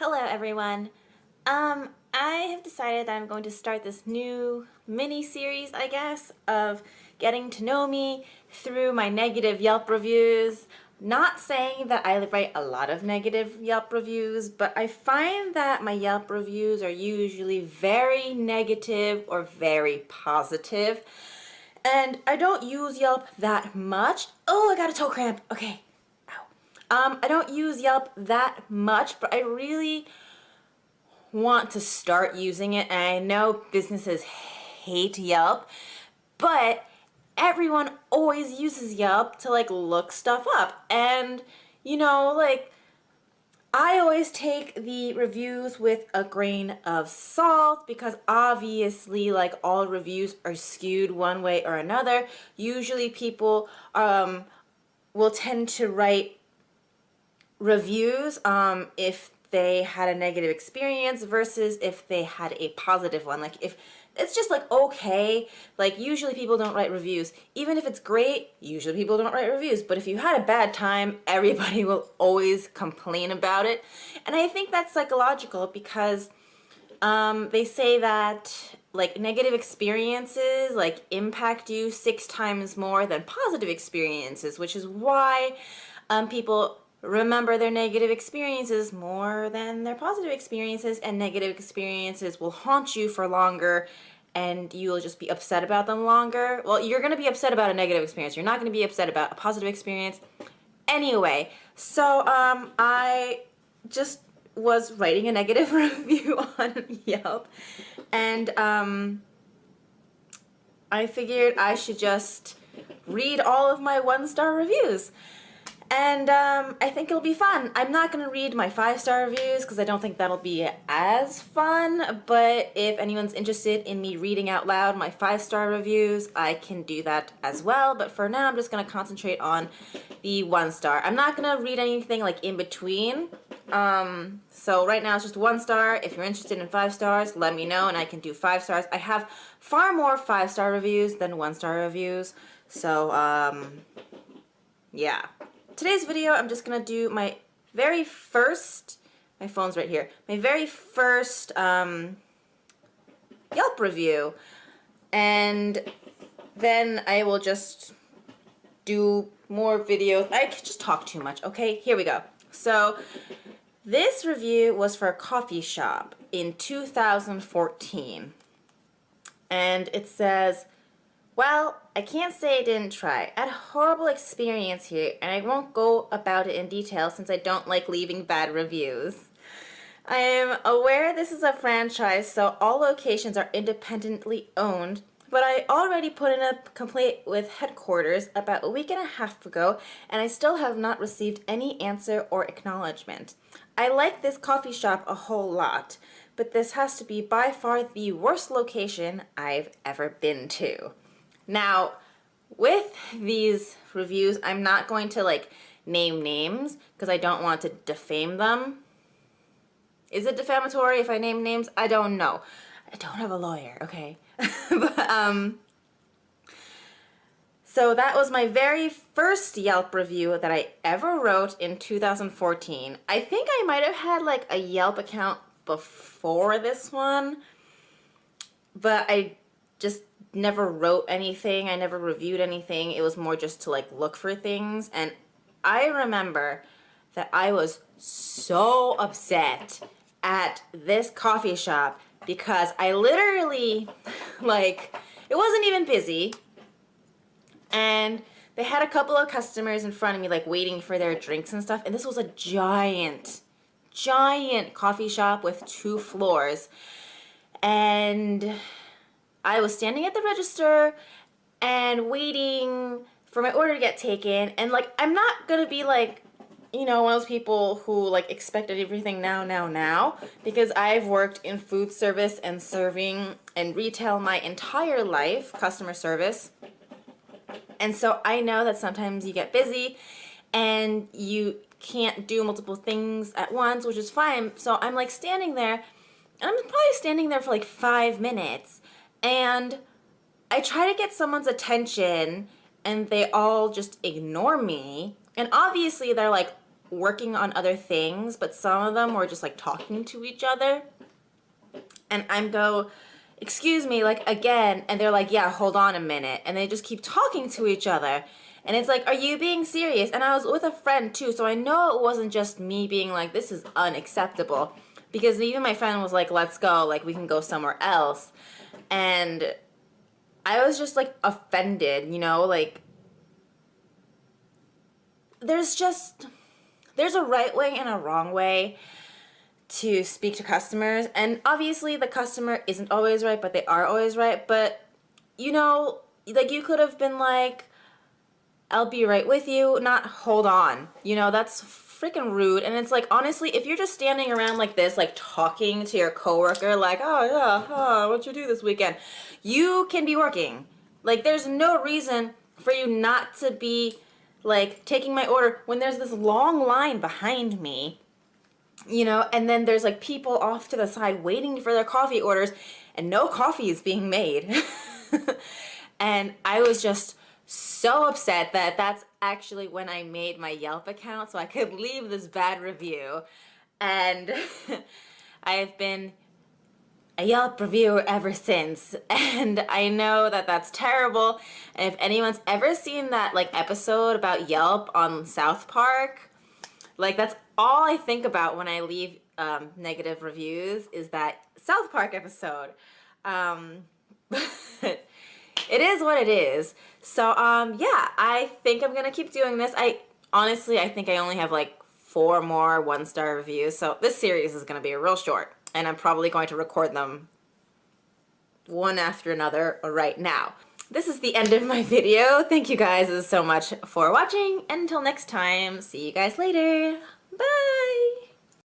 Hello everyone. I have decided that I'm going to start this new mini-series, I guess, of getting to know me through my negative Yelp reviews. Not saying that I write a lot of negative Yelp reviews, but I find that my Yelp reviews are usually very negative or very positive. And I don't use Yelp that much. Oh, I got a toe cramp. Okay. I don't use Yelp that much, but I really want to start using it. And I know businesses hate Yelp, but everyone always uses Yelp to look stuff up. And I always take the reviews with a grain of salt because obviously all reviews are skewed one way or another. Usually people will tend to write reviews if they had a negative experience versus if they had a positive one. If it's just okay, usually people don't write reviews. Even if it's great, usually people don't write reviews. But if you had a bad time, everybody will always complain about it. And I think that's psychological because they say that negative experiences impact you 6 times more than positive experiences, which is why people remember their negative experiences more than their positive experiences, and negative experiences will haunt you for longer and you will just be upset about them longer. Well, you're going to be upset about a negative experience. You're not going to be upset about a positive experience. Anyway, so I just was writing a negative review on Yelp, and I figured I should just read all of my 1-star reviews. And I think it'll be fun. I'm not going to read my 5-star reviews because I don't think that'll be as fun, but if anyone's interested in me reading out loud my 5-star reviews, I can do that as well. But for now, I'm just going to concentrate on the 1-star. I'm not going to read anything in between. So right now it's just 1 star. If you're interested in 5 stars, let me know and I can do 5 stars. I have far more 5-star reviews than 1-star reviews. So, yeah. Today's video, I'm just gonna do my very first, my phone's right here, my very first Yelp review, and then I will just do more videos. I could just talk too much, okay? Here we go. So, this review was for a coffee shop in 2014, and it says, well, I can't say I didn't try. I had a horrible experience here, and I won't go about it in detail since I don't like leaving bad reviews. I am aware this is a franchise, so all locations are independently owned, but I already put in a complaint with headquarters about a week and a half ago, and I still have not received any answer or acknowledgement. I like this coffee shop a whole lot, but this has to be by far the worst location I've ever been to. Now, with these reviews, I'm not going to name names because I don't want to defame them. Is it defamatory if I name names? I don't know. I don't have a lawyer, okay? But, so that was my very first Yelp review that I ever wrote in 2014. I think I might have had a Yelp account before this one, but I just never wrote anything. I never reviewed anything. It was more just to look for things. And I remember that I was so upset at this coffee shop because I literally it wasn't even busy, and they had a couple of customers in front of me waiting for their drinks and stuff, and this was a giant coffee shop with 2 floors, and I was standing at the register and waiting for my order to get taken, and I'm not gonna be one of those people who expected everything now, because I've worked in food service and serving and retail my entire life, customer service, and so I know that sometimes you get busy and you can't do multiple things at once, which is fine. So I'm standing there, and I'm probably standing there for 5 minutes, and I try to get someone's attention and they all just ignore me. And obviously they're working on other things, but some of them were just like talking to each other. And I'm go, excuse me, like again, and they're like, yeah, hold on a minute. And they just keep talking to each other. And it's like, are you being serious? And I was with a friend too, so I know it wasn't just me being like, this is unacceptable. Because even my friend was like, let's go, like we can go somewhere else. And I was just like offended, you know, like there's a right way and a wrong way to speak to customers. And obviously the customer isn't always right, but they are always right. But, you know, like you could have been like, I'll be right with you, not hold on. You know, that's freaking rude. And it's like, honestly, if you're just standing around like this, like talking to your coworker, like, oh yeah, what'd you do this weekend? You can be working. Like, there's no reason for you not to be like taking my order when there's this long line behind me, you know, and then there's like people off to the side waiting for their coffee orders and no coffee is being made. And I was just so upset that that's actually when I made my Yelp account so I could leave this bad review. And I have been a Yelp reviewer ever since, and I know that that's terrible. And if anyone's ever seen that like episode about Yelp on South Park, like that's all I think about when I leave negative reviews is that South Park episode. But it is what it is. So yeah, I think I'm gonna keep doing this. I think I only have like 4 more 1-star reviews, so this series is gonna be real short. And I'm probably going to record them one after another right now. This is the end of my video. Thank you guys so much for watching. And until next time, see you guys later. Bye!